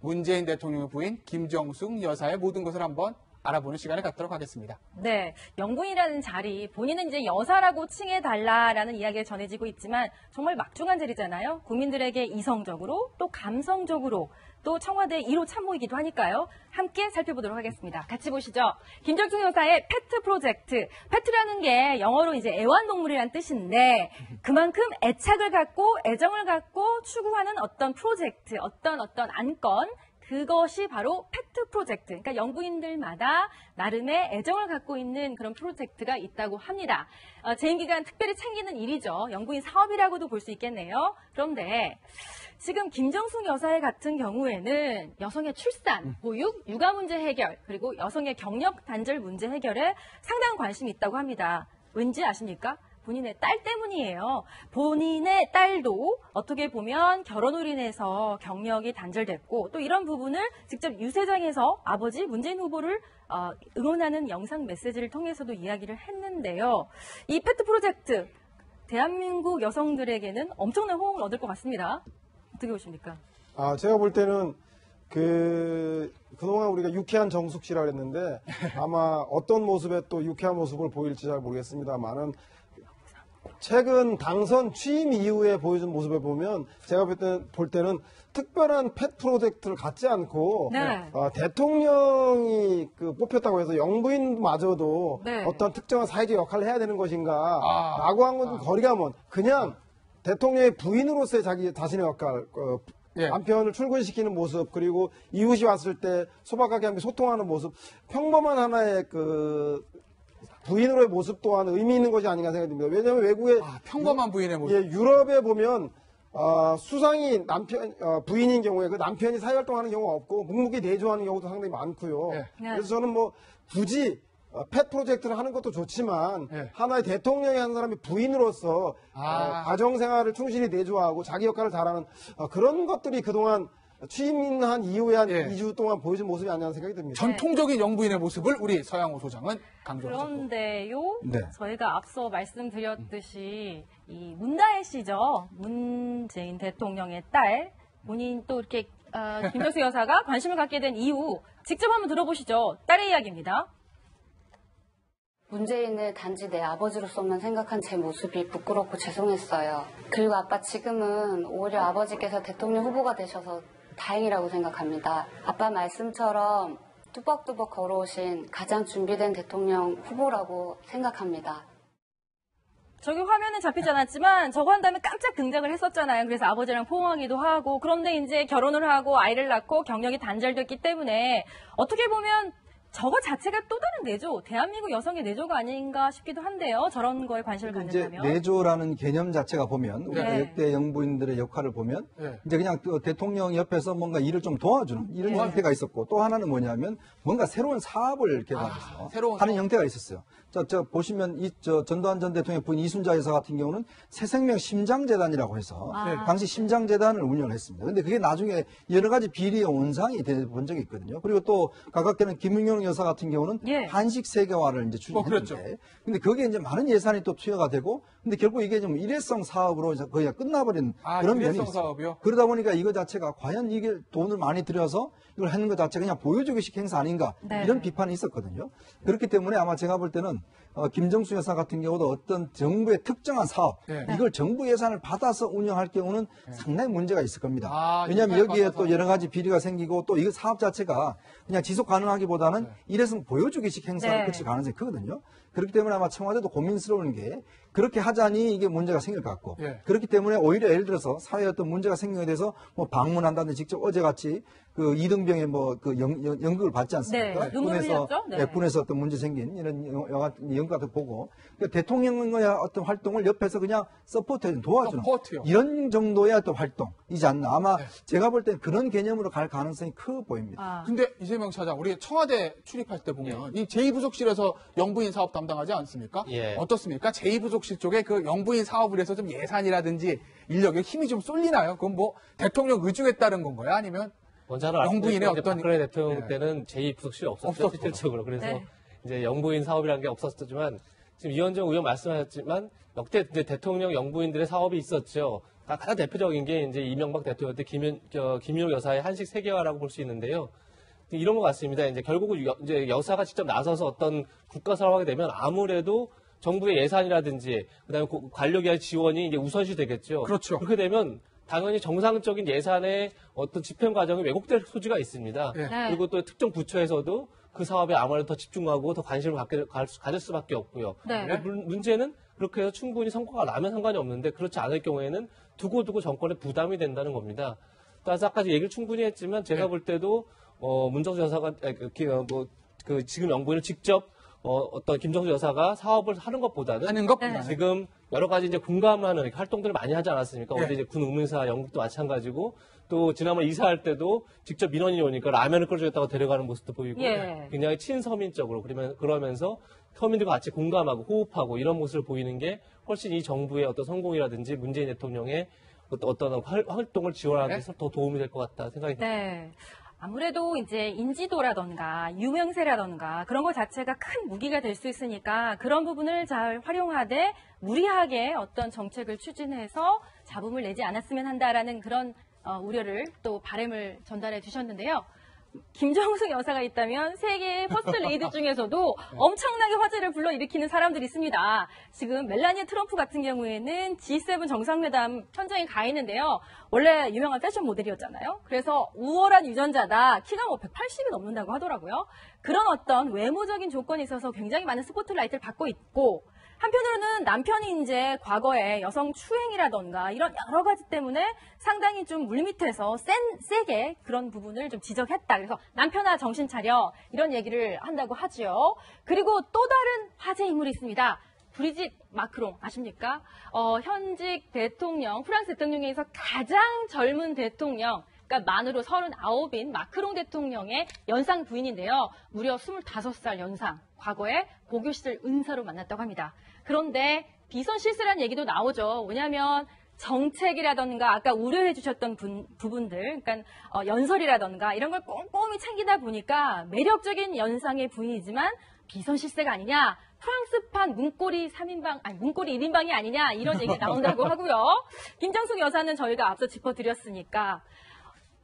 문재인 대통령의 부인 김정숙 여사의 모든 것을 한번 알아보는 시간을 갖도록 하겠습니다. 네, 영부인이라는 자리, 본인은 이제 여사라고 칭해달라라는 이야기가 전해지고 있지만 정말 막중한 자리잖아요. 국민들에게 이성적으로 또 감성적으로 또 청와대 1호 참모이기도 하니까요. 함께 살펴보도록 하겠습니다. 같이 보시죠. 김정숙 여사의 페트 프로젝트. 페트라는 게 영어로 이제 애완동물이라는 뜻인데 그만큼 애착을 갖고 애정을 갖고 추구하는 어떤 프로젝트, 어떤 안건, 그것이 바로 페트 프로젝트. 그러니까 영부인들마다 나름의 애정을 갖고 있는 그런 프로젝트가 있다고 합니다. 재임 기간 특별히 챙기는 일이죠. 영부인 사업이라고도 볼 수 있겠네요. 그런데 지금 김정숙 여사 같은 경우에는 여성의 출산, 보육, 육아 문제 해결, 그리고 여성의 경력 단절 문제 해결에 상당한 관심이 있다고 합니다. 왠지 아십니까? 본인의 딸 때문이에요. 본인의 딸도 어떻게 보면 결혼으로 인해서 경력이 단절됐고 또 이런 부분을 직접 유세장에서 아버지 문재인 후보를 응원하는 영상 메시지를 통해서도 이야기를 했는데요. 이 페트 프로젝트, 대한민국 여성들에게는 엄청난 호응을 얻을 것 같습니다. 어떻게 보십니까? 제가 볼 때는 그동안 우리가 유쾌한 정숙 씨라고 했는데 아마 어떤 모습에 또 유쾌한 모습을 보일지 잘 모르겠습니다만은 최근 당선 취임 이후에 보여준 모습을 보면 제가 볼 때는 특별한 펫 프로젝트를 갖지 않고 네. 대통령이 뽑혔다고 해서 영부인마저도 네. 어떤 특정한 사회적 역할을 해야 되는 것인가 라고 한 건 좀 거리가 먼 그냥 대통령의 부인으로서의 자기 자신의 역할 남편을 출근시키는 모습 그리고 이웃이 왔을 때 소박하게 함께 소통하는 모습 평범한 하나의 부인으로의 모습 또한 의미 있는 것이 아닌가 생각이 듭니다. 왜냐하면 외국의 평범한 부인의 모습. 유럽에 보면 수상이 부인인 경우에 그 남편이 사회활동하는 경우가 없고 묵묵히 내조하는 경우도 상당히 많고요. 네. 그래서 저는 굳이 펫 프로젝트를 하는 것도 좋지만 하나의 대통령의 한 사람이 부인으로서 가정생활을 충실히 내조하고 자기 역할을 잘하는 그런 것들이 그동안 취임한 이후에 한 2주 동안 보여준 모습이 아니냐는 생각이 듭니다. 전통적인 영부인의 모습을 우리 서양호 소장은 강조하셨고. 그런데요, 네. 저희가 앞서 말씀드렸듯이 이 문다혜 씨죠. 문재인 대통령의 딸, 본인 또 이렇게 김정숙 여사가 관심을 갖게 된 이유 직접 한번 들어보시죠. 딸의 이야기입니다. 문재인을 단지 내 아버지로서만 생각한 제 모습이 부끄럽고 죄송했어요. 그리고 아빠 지금은 오히려 아버지께서 대통령 후보가 되셔서 다행이라고 생각합니다. 아빠 말씀처럼 뚜벅뚜벅 걸어오신 가장 준비된 대통령 후보라고 생각합니다. 저기 화면은 잡히지 않았지만 저거 한 다음에 깜짝 등장을 했었잖아요. 그래서 아버지랑 포옹하기도 하고 그런데 이제 결혼을 하고 아이를 낳고 경력이 단절됐기 때문에 어떻게 보면 저거 자체가 또 다른 내조, 대한민국 여성의 내조가 아닌가 싶기도 한데요. 저런 거에 관심을 갖는다면. 이제 내조라는 개념 자체가 보면 우리 역대 영부인들의 역할을 보면 이제 그냥 대통령 옆에서 뭔가 일을 좀 도와주는 이런 형태가 있었고 또 하나는 뭐냐면 뭔가 새로운 사업을 개발해서 하는 형태가 있었어요. 저 보시면 전두환 전 대통령 부인 이순자 여사 같은 경우는 새생명 심장재단이라고 해서 당시 심장재단을 운영을 했습니다. 근데 그게 나중에 여러 가지 비리의 원상이 된 적이 있거든요. 그리고 또 각각되는 김윤경 여사 같은 경우는 한식 세계화를 이제 추진했는데 근데 거기에 이제 많은 예산이 또 투여가 되고 근데 결국 이게 좀 일회성 사업으로 거의 끝나버린 그런 면이 있어요. 사업이요? 그러다 보니까 이거 자체가 과연 이게 돈을 많이 들여서 이걸 하는 것 자체가 그냥 보여주기식 행사 아닌가 이런 비판이 있었거든요. 그렇기 때문에 아마 제가 볼 때는 김정숙 여사 같은 경우도 어떤 정부의 특정한 사업 이걸 정부 예산을 받아서 운영할 경우는 상당히 문제가 있을 겁니다. 왜냐하면 여기에 또 여러 가지 비리가 생기고 또 이거 사업 자체가 그냥 지속 가능하기보다는 일회성 보여주기식 행사를 그칠 가능성이 크거든요. 그렇기 때문에 아마 청와대도 고민스러운 게 그렇게 하자니 이게 문제가 생길 것 같고 그렇기 때문에 오히려 예를 들어서 사회에 어떤 문제가 생긴 것에 대해서 뭐 방문한다든지 직접 어제같이 그 이등병의 연극을 받지 않습니까? 군에서 어떤 문제 생긴 이런 연극 같은 거 보고 그러니까 대통령의 어떤 활동을 옆에서 그냥 서포트해주는 도와주는 이런 정도의 어떤 활동이지 않나. 아마 제가 볼 때는 그런 개념으로 갈 가능성이 커 보입니다. 근데 이재명 차장, 우리 청와대 출입할 때 보면 이 제2부속실에서 영부인 사업 담당하지 않습니까? 어떻습니까? 제2부속실 쪽에 그 영부인 사업을 해서 좀 예산이라든지 인력에 힘이 좀 쏠리나요? 그건 뭐 대통령 의중에 따른 건가요? 아니면 영부인의 어떤 박근혜 대통령 때는 제2부속실이 없었죠, 실질적으로. 그래서 이제 영부인 사업이라는 게 없었지만 지금 이현정 의원 말씀하셨지만 역대 이제 대통령 영부인들의 사업이 있었죠. 가장 대표적인 게 이제 이명박 대통령 때 김윤옥 여사의 한식 세계화라고 볼 수 있는데요. 이런 것 같습니다. 이제 결국은 이제 여사가 직접 나서서 어떤 국가 사업하게 되면 아무래도 정부의 예산이라든지 그다음에 관료기관의 지원이 이제 우선시 되겠죠. 그렇죠. 그렇게 되면 당연히 정상적인 예산의 어떤 집행 과정이 왜곡될 소지가 있습니다. 네. 그리고 또 특정 부처에서도 그 사업에 아무래도 더 집중하고 더 관심을 가질 수밖에 없고요. 네. 문제는 그렇게 해서 충분히 성과가 나면 상관이 없는데 그렇지 않을 경우에는 두고두고 정권에 부담이 된다는 겁니다. 따라서 아까 얘기를 충분히 했지만 제가 볼 때도 문정수 여사가 지금 영부인을 직접 어떤 김정수 여사가 사업을 하는 것보다는 지금 여러 가지 이제 공감하는 활동들을 많이 하지 않았습니까? 어제 이제 군 의문사 영국도 마찬가지고 또 지난번 이사할 때도 직접 민원인이 오니까 라면을 끓여주겠다고 데려가는 모습도 보이고 굉장히 친서민적으로 그러면서 서민들과 같이 공감하고 호흡하고 이런 모습을 보이는 게 훨씬 이 정부의 어떤 성공이라든지 문재인 대통령의 어떤 활동을 지원하는 데서 더 도움이 될 것 같다 생각이 듭니다. 네. 아무래도 이제 인지도라던가 유명세라던가 그런 것 자체가 큰 무기가 될 수 있으니까 그런 부분을 잘 활용하되 무리하게 어떤 정책을 추진해서 잡음을 내지 않았으면 한다라는 그런 우려를 또 바람을 전달해 주셨는데요. 김정숙 여사가 있다면 세계의 퍼스트 레이디 중에서도 엄청나게 화제를 불러일으키는 사람들이 있습니다. 지금 멜라니아 트럼프 같은 경우에는 G7 정상회담 현장에 가 있는데요. 원래 유명한 패션 모델이었잖아요. 그래서 우월한 유전자다. 키가 180이 넘는다고 하더라고요. 그런 어떤 외모적인 조건이 있어서 굉장히 많은 스포트라이트를 받고 있고 한편으로는 남편이 이제 과거에 여성 추행이라던가 이런 여러 가지 때문에 상당히 좀 물밑에서 세게 그런 부분을 좀 지적했다. 그래서 남편아 정신 차려 이런 얘기를 한다고 하죠. 그리고 또 다른 화제 인물이 있습니다. 브리짓 마크롱 아십니까? 현직 대통령, 프랑스 대통령에서 가장 젊은 대통령, 그러니까 만으로 39인 마크롱 대통령의 연상 부인인데요. 무려 25살 연상. 과거에 고교 시절 은사로 만났다고 합니다. 그런데 비선 실세라는 얘기도 나오죠. 왜냐하면 정책이라던가 아까 우려해 주셨던 부분들, 그러니까 연설이라던가 이런 걸 꼼꼼히 챙기다 보니까 매력적인 연상의 부인이지만 비선 실세가 아니냐, 프랑스판 문고리 3인방, 아니 문고리 1인방이 아니냐 이런 얘기 나온다고 하고요. 김정숙 여사는 저희가 앞서 짚어드렸으니까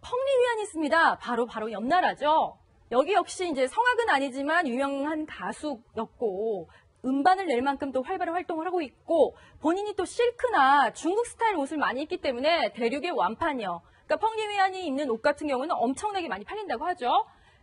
펑리위안이 있습니다. 바로 옆 나라죠. 여기 역시 이제 성악은 아니지만 유명한 가수였고 음반을 낼 만큼 또 활발한 활동을 하고 있고 본인이 또 실크나 중국 스타일 옷을 많이 입기 때문에 대륙의 완판이요. 그러니까 펑리위안이 입는 옷 같은 경우는 엄청나게 많이 팔린다고 하죠.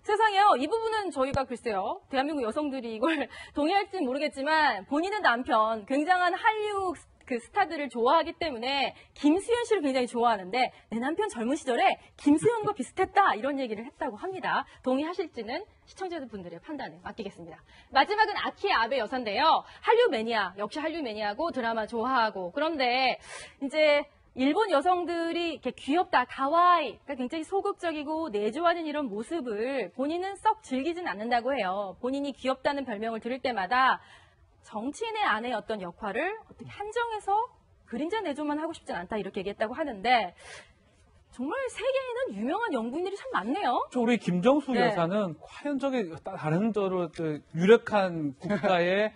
세상에요. 이 부분은 저희가 글쎄요. 대한민국 여성들이 이걸 동의할지는 모르겠지만 본인의 남편 굉장한 한류 그 스타들을 좋아하기 때문에 김수현 씨를 굉장히 좋아하는데 내 남편 젊은 시절에 김수현과 비슷했다 이런 얘기를 했다고 합니다. 동의하실지는 시청자분들의 판단에 맡기겠습니다. 마지막은 아키 아베 여사인데요. 한류 매니아, 역시 한류 매니아고 드라마 좋아하고 그런데 이제 일본 여성들이 이렇게 귀엽다, 가와이, 그러니까 굉장히 소극적이고 내조하는 이런 모습을 본인은 썩 즐기진 않는다고 해요. 본인이 귀엽다는 별명을 들을 때마다 정치인의 아내의 어떤 역할을 어떻게 한정해서 그림자 내조만 하고 싶진 않다 이렇게 얘기했다고 하는데 정말 세계에는 유명한 영부인들이 참 많네요. 우리 김정숙 여사는 과연 저게 다른 유력한 국가의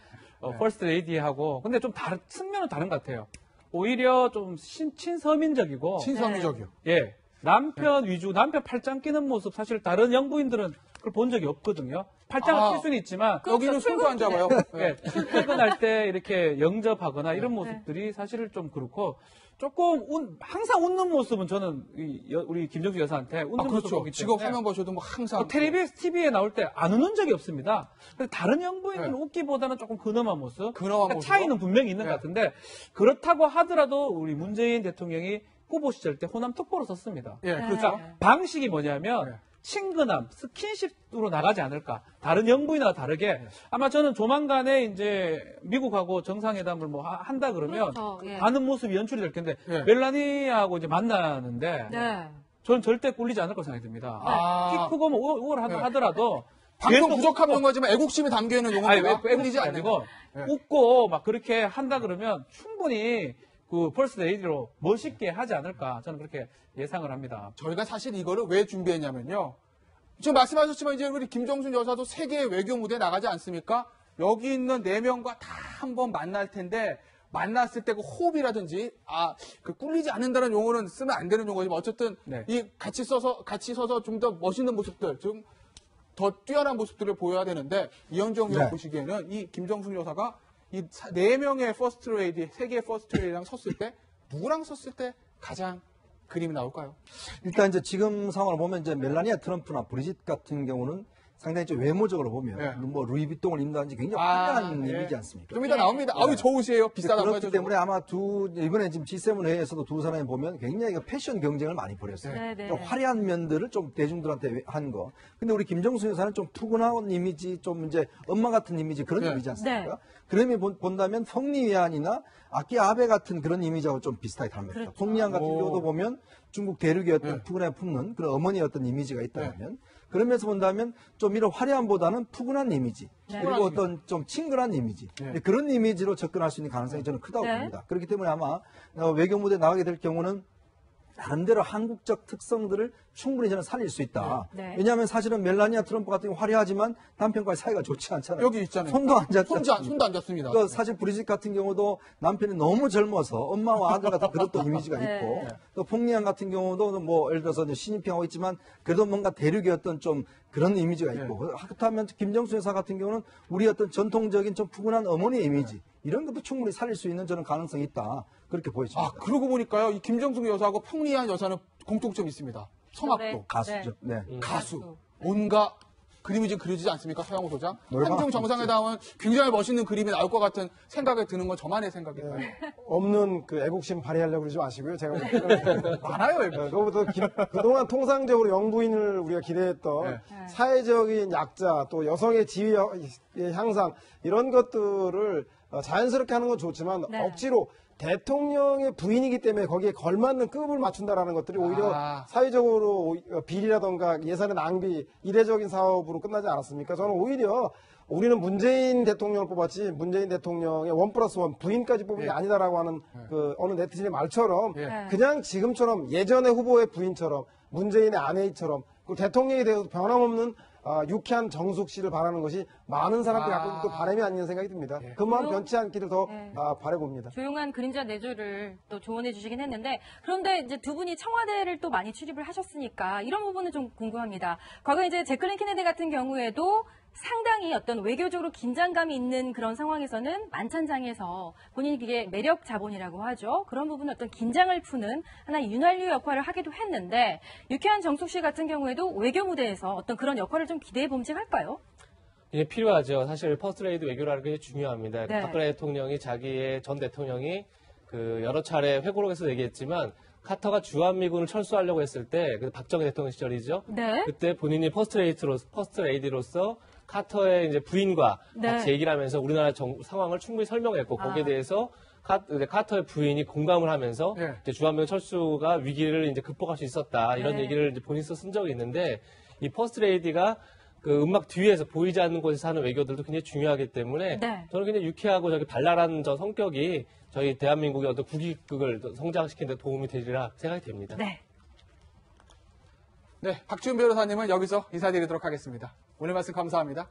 퍼스트 레이디하고 근데 좀 측면은 다른 것 같아요. 오히려 좀 친서민적이고 친서민적이요. 예. 남편 위주, 남편 팔짱 끼는 모습 사실 다른 영부인들은 그걸 본 적이 없거든요. 팔짱을 낄 수는 있지만 여기는 손도 안 잡아요. 예, 출퇴근할 때 이렇게 영접하거나 이런 모습들이 사실은 좀 그렇고 조금 항상 웃는 모습은 저는 우리 김정숙 여사한테 웃는 모습을 보기 때문에 직업 화면 보셔도 뭐 항상 텔레비전 TV에 나올 때 안 웃는 적이 없습니다. 다른 영부인은 웃기보다는 조금 근엄한 모습. 그러니까 차이는 분명히 있는 것 같은데 그렇다고 하더라도 우리 문재인 대통령이 후보 시절 때 호남 특보로 썼습니다. 그러니까 방식이 뭐냐면 친근함, 스킨십으로 나가지 않을까. 다른 영부인과 다르게 아마 저는 조만간에 이제 미국하고 정상회담을 뭐 한다 그러면 가는 모습이 연출이 될 텐데 멜라니아하고 이제 만나는데 저는 절대 꿀리지 않을 거라고 생각이 듭니다. 키 크고 뭐 우월하더라도 방송 부족한 용어지만 애국심이 담겨있는 용어가 꿀리지 않고 웃고 막 그렇게 한다 그러면 충분히 그 퍼스트 레이디로 멋있게 하지 않을까 저는 그렇게 예상을 합니다. 저희가 사실 이거를 왜 준비했냐면요. 지금 말씀하셨지만 이제 우리 김정숙 여사도 세계 외교 무대에 나가지 않습니까? 여기 있는 4명과 다 한번 만날 텐데 만났을 때 그 호흡이라든지 그 꿀리지 않는다는 용어는 쓰면 안 되는 용어지만 어쨌든 네. 이 같이 서서 좀 더 멋있는 모습들, 좀 더 뛰어난 모습들을 보여야 되는데 이현정 위원 네. 보시기에는 이 김정숙 여사가 이 4명의 퍼스트 레이디, 세계 퍼스트 레이디랑 섰을 때 누구랑 섰을 때 가장 그림이 나올까요? 일단 이제 지금 상황을 보면 이제 멜라니아 트럼프나 브리짓 같은 경우는 상당히 좀 외모적으로 보면 네. 뭐 루이비통을 입는다든지 굉장히 화려한 예. 이미지 않습니까? 좀 이따 나옵니다. 아우 저 옷이에요. 비싸다고 그렇기 해서 때문에 아마 이번에 지금 G7 회의에서도 두 사람이 보면 굉장히 그 패션 경쟁을 많이 벌였어요. 네, 네. 좀 화려한 면들을 좀 대중들한테 한 거. 근데 우리 김정수 여사는 좀 푸근한 이미지, 좀 이제 엄마 같은 이미지 그런 네. 이미지 않습니까? 네. 그러면 본다면 펑리위안이나 아키 아베 같은 그런 이미지하고 좀 비슷하게 닮았다. 그렇죠. 펑리안 같은 오. 경우도 보면 중국 대륙의 어떤 네. 푸근함 품는 그런 어머니의 어떤 이미지가 있다면 그러면서 본다면 좀 이런 화려함보다는 푸근한 이미지 네. 그리고 어떤 좀 친근한 이미지 네. 그런 이미지로 접근할 수 있는 가능성이 저는 크다고 네. 봅니다. 그렇기 때문에 아마 외교 무대에 나가게 될 경우는 나름대로 한국적 특성들을 충분히 저는 살릴 수 있다. 네. 왜냐하면 사실은 멜라니아 트럼프 같은 경우 화려하지만 남편과의 사이가 좋지 않잖아요. 여기 있잖아요. 손도 안 잡지 손도 않습니까? 안 잡습니다. 그 사실 브리짓 같은 경우도 남편이 너무 젊어서 엄마와 아들 같은 그런 또 이미지가 네. 있고 또 퐁리안 같은 경우도 뭐 예를 들어서 이제 시진핑하고 있지만 그래도 뭔가 대륙의 어떤 좀 그런 이미지가 있고 그렇다면 김정수 여사 같은 경우는 우리 어떤 전통적인 좀 푸근한 어머니의 이미지 이런 것도 충분히 살릴 수 있는 저는 가능성이 있다 그렇게 보여집니다. 그러고 보니까요. 이 김정숙 여사하고 평리한 여사는 공통점이 있습니다. 성악도, 네. 가수죠. 네. 가수, 온갖 그림이 지금 그려지지 않습니까? 서양호 소장. 노래방 한중 정상회담은 굉장히 멋있는 그림이 나올 것 같은 생각이 드는 건 저만의 생각이에요. 없는 그 애국심 발휘하려고 그러지 마시고요. 제가 많아요, 여기. 그거부터 그동안 통상적으로 영부인을 우리가 기대했던 사회적인 약자 또 여성의 지위의 향상 이런 것들을 자연스럽게 하는 건 좋지만 네. 억지로 대통령의 부인이기 때문에 거기에 걸맞는 급을 맞춘다라는 것들이 오히려 사회적으로 비리라던가 예산의 낭비, 이례적인 사업으로 끝나지 않았습니까? 저는 오히려 우리는 문재인 대통령을 뽑았지 문재인 대통령의 1+1 부인까지 뽑은 게 아니다라고 하는 그 어느 네티즌의 말처럼 그냥 지금처럼 예전의 후보의 부인처럼 문재인의 아내처럼 그 대통령에 대해서 변함없는 유쾌한 정숙 씨를 바라는 것이 많은 사람들이 갖고 있는 또 바람이 아니냐는 생각이 듭니다. 그 마음 변치 않기를 더 바라봅니다. 조용한 그림자 내조를 또 조언해 주시긴 했는데 그런데 이제 두 분이 청와대를 또 많이 출입을 하셨으니까 이런 부분은 좀 궁금합니다. 과거에 이제 제클린 케네디 같은 경우에도 상당히 어떤 외교적으로 긴장감이 있는 그런 상황에서는 만찬장에서 본인이 그게 매력 자본이라고 하죠. 그런 부분은 어떤 긴장을 푸는 하나의 윤활유 역할을 하기도 했는데 유쾌한 정숙 씨 같은 경우에도 외교 무대에서 어떤 그런 역할을 좀 기대해 봄직할까요? 예, 필요하죠. 사실 퍼스트레이드 외교라는 게 중요합니다. 네. 박근혜 대통령이 자기의 전 대통령이 그 여러 차례 회고록에서 얘기했지만 카터가 주한미군을 철수하려고 했을 때, 그 박정희 대통령 시절이죠. 네. 그때 본인이 퍼스트레이디로서 카터의 이제 부인과 네. 같이 얘기를 하면서 우리나라 상황을 충분히 설명했고 거기에 대해서 카터의 부인이 공감을 하면서 이제 주한미군 철수가 위기를 이제 극복할 수 있었다 이런 얘기를 이제 본인서 쓴 적이 있는데 이 퍼스트레이디가 그 음악 뒤에서 보이지 않는 곳에서 하는 외교들도 굉장히 중요하기 때문에 저는 굉장히 유쾌하고 저기 발랄한 저 성격이 저희 대한민국의 어떤 국익을 성장시키는 데 도움이 되리라 생각이 됩니다. 네. 네, 박지훈 변호사님은 여기서 인사드리도록 하겠습니다. 오늘 말씀 감사합니다.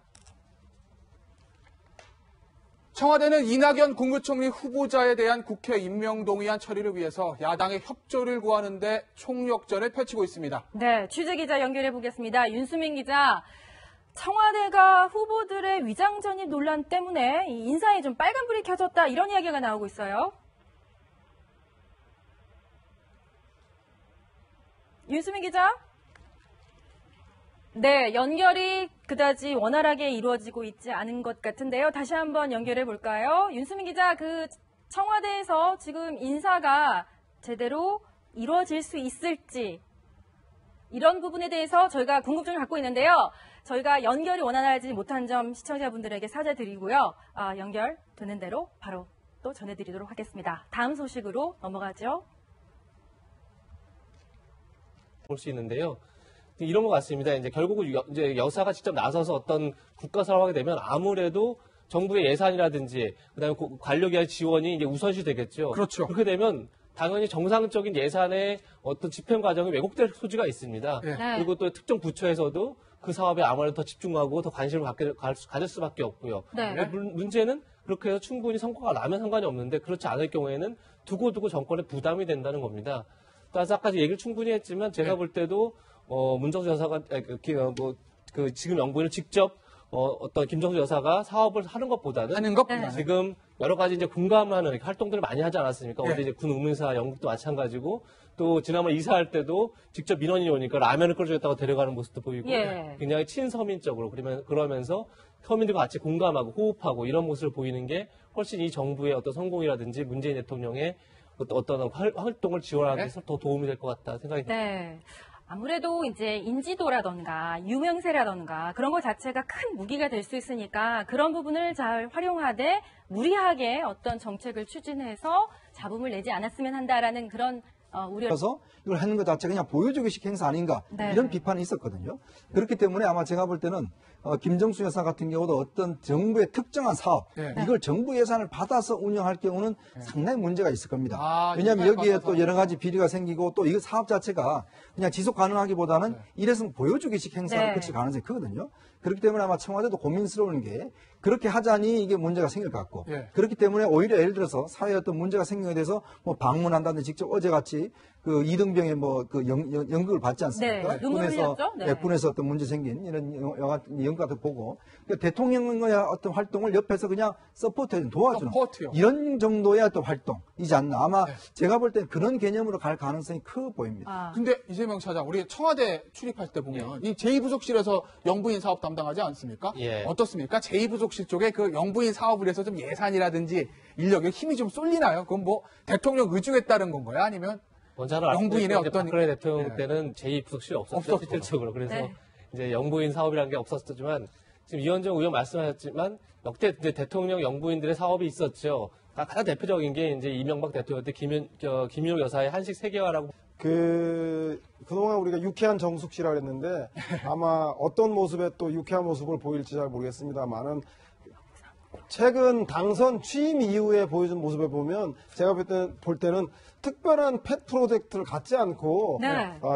청와대는 이낙연 국무총리 후보자에 대한 국회 임명동의안 처리를 위해서 야당의 협조를 구하는 데 총력전을 펼치고 있습니다. 네, 취재기자 연결해 보겠습니다. 윤수민 기자. 청와대가 후보들의 위장 전입 논란 때문에 이 인사에 좀 빨간불이 켜졌다 이런 이야기가 나오고 있어요. 윤수민 기자? 네, 연결이 그다지 원활하게 이루어지고 있지 않은 것 같은데요. 다시 한번 연결해 볼까요? 윤수민 기자, 그 청와대에서 지금 인사가 제대로 이루어질 수 있을지 이런 부분에 대해서 저희가 궁금증을 갖고 있는데요. 저희가 연결이 원활하지 못한 점 시청자분들에게 사죄드리고요. 연결되는 대로 바로 또 전해드리도록 하겠습니다. 다음 소식으로 넘어가죠. 볼 수 있는데요. 이런 것 같습니다. 이제 결국은 이제 여사가 직접 나서서 어떤 국가 사업을 하게 되면 아무래도 정부의 예산이라든지 그다음에 관료기관 지원이 이제 우선시 되겠죠. 그렇죠. 그렇게 되면 당연히 정상적인 예산의 어떤 집행 과정이 왜곡될 소지가 있습니다. 네. 그리고 또 특정 부처에서도 그 사업에 아무래도 더 집중하고 더 관심을 가질 수밖에 없고요. 네. 문제는 그렇게 해서 충분히 성과가 나면 상관이 없는데 그렇지 않을 경우에는 두고두고 정권에 부담이 된다는 겁니다. 따라서 아까 얘기를 충분히 했지만 제가 볼 때도 문정수 여사가 지금 영부인을 직접 어떤 김정수 여사가 사업을 하는 것보다는 지금 여러 가지 이제 공감하는 활동들을 많이 하지 않았습니까? 어제 이제 군 의문사 영국도 마찬가지고 또 지난번 이사할 때도 직접 민원인이 오니까 라면을 끓여주겠다고 데려가는 모습도 보이고 굉장히 친서민적으로 그러면서 서민들과 같이 공감하고 호흡하고 이런 모습을 보이는 게 훨씬 이 정부의 어떤 성공이라든지 문재인 대통령의 어떤 활동을 지원하기 위해서 더 도움이 될 것 같다 생각이 듭니다. 네. 아무래도 이제 인지도라던가 유명세라던가 그런 것 자체가 큰 무기가 될 수 있으니까 그런 부분을 잘 활용하되 무리하게 어떤 정책을 추진해서 잡음을 내지 않았으면 한다라는 그런 그래서 이걸 하는 것 자체가 그냥 보여주기식 행사 아닌가 이런 비판이 있었거든요. 그렇기 때문에 아마 제가 볼 때는 김정수 여사 같은 경우도 어떤 정부의 특정한 사업 이걸 정부 예산을 받아서 운영할 경우는 상당히 문제가 있을 겁니다. 왜냐하면 여기에 또 여러 가지 비리가 생기고 또 이 사업 자체가 그냥 지속 가능하기보다는 이래서 보여주기식 행사를 그칠 가능성이 크거든요. 그렇기 때문에 아마 청와대도 고민스러운 게 그렇게 하자니 이게 문제가 생길 것 같고 그렇기 때문에 오히려 예를 들어서 사회에 어떤 문제가 생긴 것에 대해서 뭐 방문한다든지 직접 어제같이 그 이등병의 뭐 그 연극을 받지 않습니까? 군에서 어떤 문제 생긴 이런 연극 같은 거 보고 그러니까 대통령의 어떤 활동을 옆에서 그냥 서포트해주는 도와주는 이런 정도의 어떤 활동이지 않나. 아마 제가 볼 때는 그런 개념으로 갈 가능성이 크게 보입니다. 근데 이재명 차장 우리 청와대 출입할 때 보면 이 제2부속실에서 영부인 사업 담당하지 않습니까? 어떻습니까? 제2부속실 쪽에 그 영부인 사업을 해서 좀 예산이라든지 인력에 힘이 좀 쏠리나요? 그건 뭐 대통령 의중에 따른 건가요? 아니면 영부인의 어떤 박근혜 대통령 때는 제2부속실이 없었죠. 실질적으로. 그래서 이제 영부인 사업이라는 게 없었지만 지금 이현정 의원 말씀하셨지만 역대 이제 대통령 영부인들의 사업이 있었죠. 가장 대표적인 게 이제 이명박 대통령 때 김윤옥 여사의 한식 세계화라고. 그동안 우리가 유쾌한 정숙씨라고 했는데 아마 어떤 모습의 또 유쾌한 모습을 보일지 잘 모르겠습니다만은 최근 당선 취임 이후에 보여준 모습을 보면 제가 볼 때는 특별한 펫 프로젝트를 갖지 않고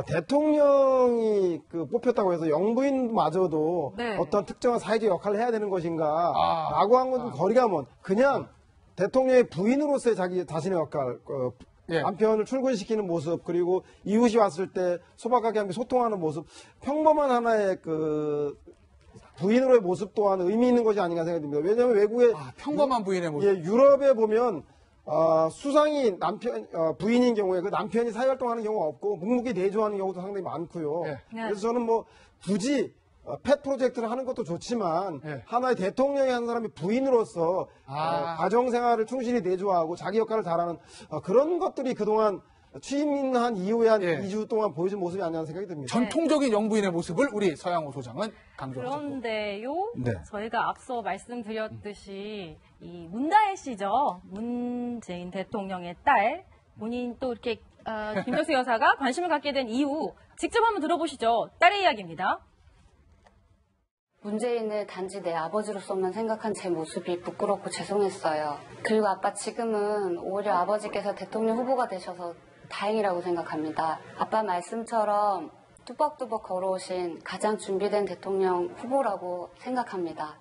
대통령이 뽑혔다고 해서 영부인마저도 어떤 특정한 사회적 역할을 해야 되는 것인가 라고 한 건 좀 거리가 먼 그냥 대통령의 부인으로서의 자기 자신의 역할 남편을 출근시키는 모습 그리고 이웃이 왔을 때 소박하게 함께 소통하는 모습 평범한 하나의 부인으로의 모습 또한 의미 있는 것이 아닌가 생각이 듭니다. 왜냐하면 외국의 평범한 부인의 모습. 유럽에 보면 수상이 부인인 경우에 그 남편이 사회활동하는 경우가 없고 묵묵히 내조하는 경우도 상당히 많고요. 그래서 저는 뭐 굳이 펫 프로젝트를 하는 것도 좋지만 하나의 대통령이 한 사람이 부인으로서 가정생활을 충실히 내조하고 자기 역할을 잘하는 그런 것들이 그동안 취임한 이후에 한 2주 동안 보여준 모습이 아니냐는 생각이 듭니다. 전통적인 영부인의 모습을 우리 서양호 소장은 강조하셨고. 그런데요, 저희가 앞서 말씀드렸듯이 이 문다혜 씨죠. 문재인 대통령의 딸, 본인 또 이렇게 김정수 여사가 관심을 갖게 된 이유 직접 한번 들어보시죠. 딸의 이야기입니다. 문재인을 단지 내 아버지로서만 생각한 제 모습이 부끄럽고 죄송했어요. 그리고 아빠 지금은 오히려 아버지께서 대통령 후보가 되셔서 다행이라고 생각합니다. 아빠 말씀처럼 뚜벅뚜벅 걸어오신 가장 준비된 대통령 후보라고 생각합니다.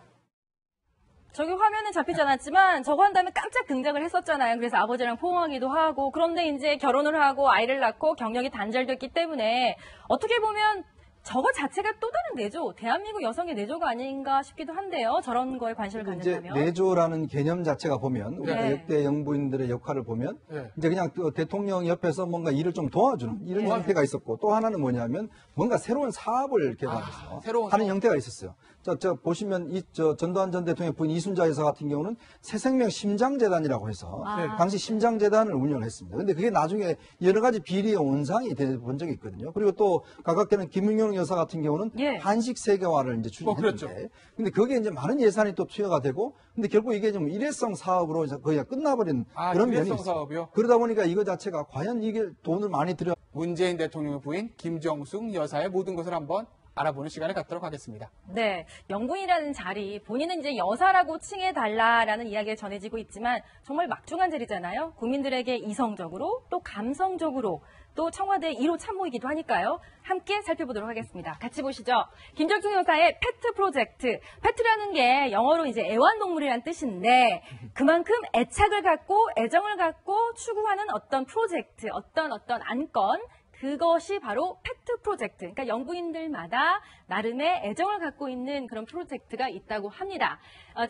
저기 화면은 잡히지 않았지만 저거 한 다음에 깜짝 등장을 했었잖아요. 그래서 아버지랑 포옹하기도 하고 그런데 이제 결혼을 하고 아이를 낳고 경력이 단절됐기 때문에 어떻게 보면 저거 자체가 또 다른 내조, 대한민국 여성의 내조가 아닌가 싶기도 한데요. 저런 거에 관심을 갖는다면. 이제 내조라는 개념 자체가 보면 우리가 역대 영부인들의 역할을 보면 이제 그냥 대통령 옆에서 뭔가 일을 좀 도와주는 이런 형태가 있었고 또 하나는 뭐냐면 뭔가 새로운 사업을 개발해서 하는 형태가 있었어요. 저 보시면 전두환 전 대통령 부인 이순자 여사 같은 경우는 새생명 심장재단이라고 해서 당시 심장재단을 운영을 했습니다. 근데 그게 나중에 여러 가지 비리의 원상이 된 적이 있거든요. 그리고 또 가깝게는 김윤옥 여사 같은 경우는 한식 세계화를 이제 추진했는데 근데 거기에 이제 많은 예산이 또 투여가 되고 근데 결국 이게 좀 일회성 사업으로 거의 끝나버린 그런 면이 있어요. 사업이요? 그러다 보니까 이거 자체가 과연 이게 돈을 많이 들여 문재인 대통령의 부인 김정숙 여사의 모든 것을 한번 알아보는 시간을 갖도록 하겠습니다. 네, 영부인이라는 자리, 본인은 이제 여사라고 칭해달라라는 이야기가 전해지고 있지만 정말 막중한 자리잖아요. 국민들에게 이성적으로 또 감성적으로 또 청와대 1호 참모이기도 하니까요. 함께 살펴보도록 하겠습니다. 같이 보시죠. 김정숙 여사의 페트 프로젝트. 페트라는 게 영어로 이제 애완동물이라는 뜻인데 그만큼 애착을 갖고 애정을 갖고 추구하는 어떤 프로젝트, 어떤 안건, 그것이 바로 페트 프로젝트. 그러니까 영부인들마다 나름의 애정을 갖고 있는 그런 프로젝트가 있다고 합니다.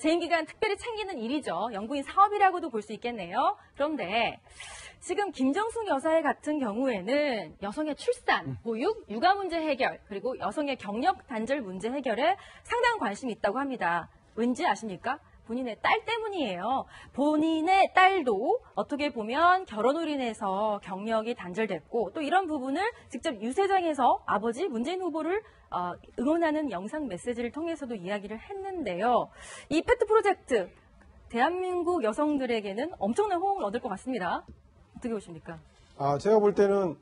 재임 기간 특별히 챙기는 일이죠. 영부인 사업이라고도 볼 수 있겠네요. 그런데 지금 김정숙 여사 같은 경우에는 여성의 출산, 보육, 육아 문제 해결, 그리고 여성의 경력 단절 문제 해결에 상당한 관심이 있다고 합니다. 왠지 아십니까? 본인의 딸 때문이에요. 본인의 딸도 어떻게 보면 결혼으로 인해서 경력이 단절됐고 또 이런 부분을 직접 유세장에서 아버지 문재인 후보를 응원하는 영상 메시지를 통해서도 이야기를 했는데요. 이 페트 프로젝트 대한민국 여성들에게는 엄청난 호응을 얻을 것 같습니다. 어떻게 보십니까? 제가 볼 때는